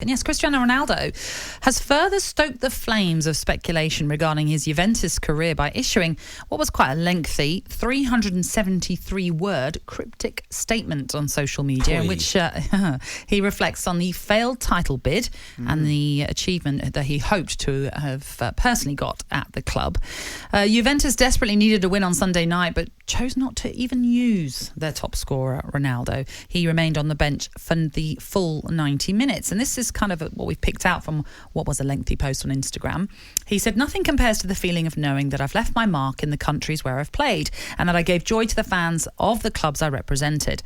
And yes, Cristiano Ronaldo has further stoked the flames of speculation regarding his Juventus career by issuing what was quite a lengthy 373-word cryptic statement on social media in which he reflects on the failed title bid and the achievement that he hoped to have personally got at the club. Juventus desperately needed a win on Sunday night but chose not to even use their top scorer, Ronaldo. He remained on the bench for the full 90 minutes. And this is kind of what we've picked out from what was a lengthy post on Instagram. He said, "Nothing compares to the feeling of knowing that I've left my mark in the countries where I've played and that I gave joy to the fans of the clubs I represented.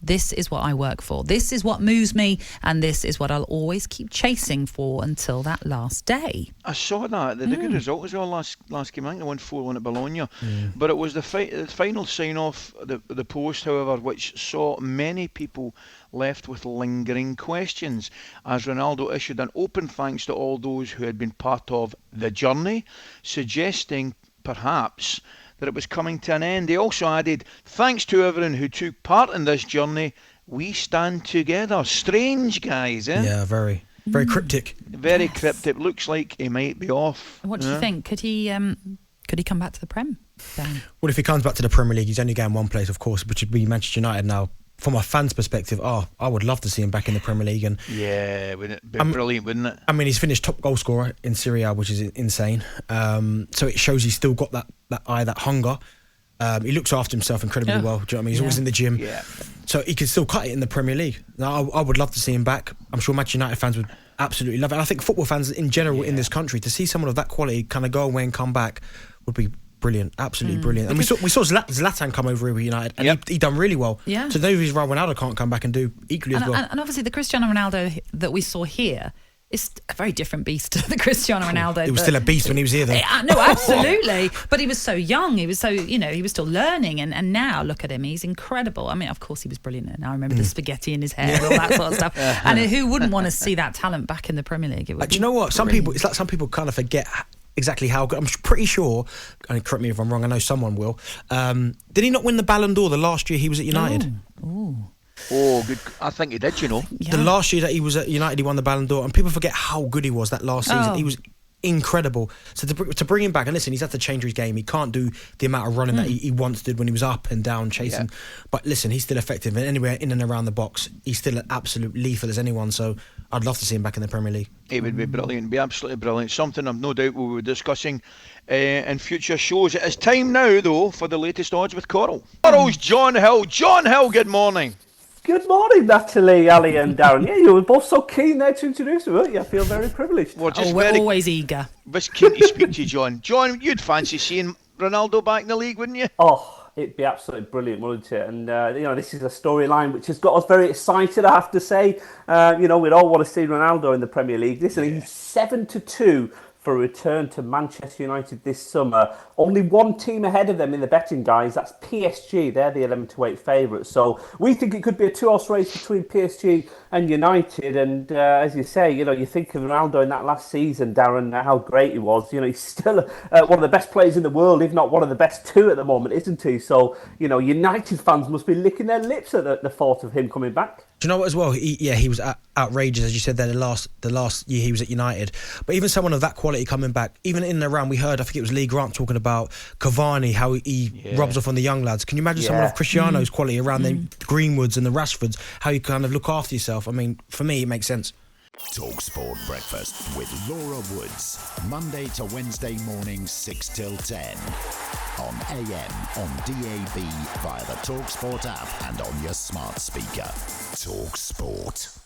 This is what I work for. This is what moves me, and this is what I'll always keep chasing for until that last day." I saw that. The good result as well last game. I think they won 4-1 at Bologna. But it was the final sign-off, the post, however, which saw many people left with lingering questions, as Ronaldo issued an open thanks to all those who had been part of the journey, suggesting perhaps that it was coming to an end. He also added, "Thanks to everyone who took part in this journey. We stand together." Strange, guys, eh? Yeah, very cryptic. Very cryptic. Looks like he might be off. What do you think? Could he come back to the Prem? Well, if he comes back to the Premier League, he's only going one place, of course, which would be Manchester United now. From a fan's perspective, I would love to see him back in the Premier League. And yeah, wouldn't it be brilliant, wouldn't it? I mean, he's finished top goal scorer in Serie A, which is insane. So it shows he's still got that eye, that hunger. He looks after himself incredibly well. Do you know what I mean? He's always in the gym. Yeah. So he could still cut it in the Premier League. Now, I would love to see him back. I'm sure Manchester United fans would absolutely love it. And I think football fans in general in this country, to see someone of that quality kind of go away and come back would be brilliant, absolutely brilliant. And we saw Zlatan come over here with United, and he done really well. Yeah. So no reason why Ronaldo can't come back and do equally as well. And obviously the Cristiano Ronaldo that we saw here is a very different beast to the Cristiano Ronaldo. He was still a beast when he was here, though. No, absolutely. But he was so young. He was so, he was still learning. And now, look at him. He's incredible. I mean, of course, he was brilliant. And I remember the spaghetti in his hair and all that sort of stuff. And who wouldn't want to see that talent back in the Premier League? Do you know what? Some people kind of forget exactly how good. I'm pretty sure, and correct me if I'm wrong, I know someone will. Did he not win the Ballon d'Or the last year he was at United? Oh, good. I think he did, The last year that he was at United, he won the Ballon d'Or, and people forget how good he was that last season. He was incredible. So to bring him back, and listen, he's had to change his game. He can't do the amount of running that he once did when he was up and down chasing. But listen, he's still effective, and anywhere in and around the box, he's still an absolute lethal as anyone. So I'd love to see him back in the Premier League. He would be brilliant, be absolutely brilliant. Something I've no doubt we'll be discussing in future shows. It is time now, though, for the latest odds with Coral. Coral's John Hill. John Hill, good morning. Good morning, Natalie, Ali and Darren. Yeah, you were both so keen there to introduce me, weren't you? I feel very privileged. We're always eager. Just keen to speak to you, John. John, you'd fancy seeing Ronaldo back in the league, wouldn't you? Oh, it'd be absolutely brilliant, wouldn't it? And, this is a storyline which has got us very excited, I have to say. We'd all want to see Ronaldo in the Premier League. Listen, he's 7-2 for a return to Manchester United this summer. Only one team ahead of them in the betting, guys. That's PSG. They're the 11-8 favourites. So we think it could be a two-horse race between PSG and United. And as you say, you think of Ronaldo in that last season, Darren, how great he was. He's still one of the best players in the world, if not one of the best two at the moment, isn't he? So, United fans must be licking their lips at the thought of him coming back. Do you know what as well? He was outrageous, as you said there, the last year he was at United. But even someone of that quality coming back, even in and around, we heard, I think it was Lee Grant talking about Cavani, how he rubs off on the young lads. Can you imagine someone of Cristiano's quality around the Greenwoods and the Rashfords, how you kind of look after yourself? I mean, for me, it makes sense. talkSPORT Breakfast with Laura Woods. Monday to Wednesday morning, 6 till 10. On AM, on DAB, via the talkSPORT app and on your smart speaker. talkSPORT.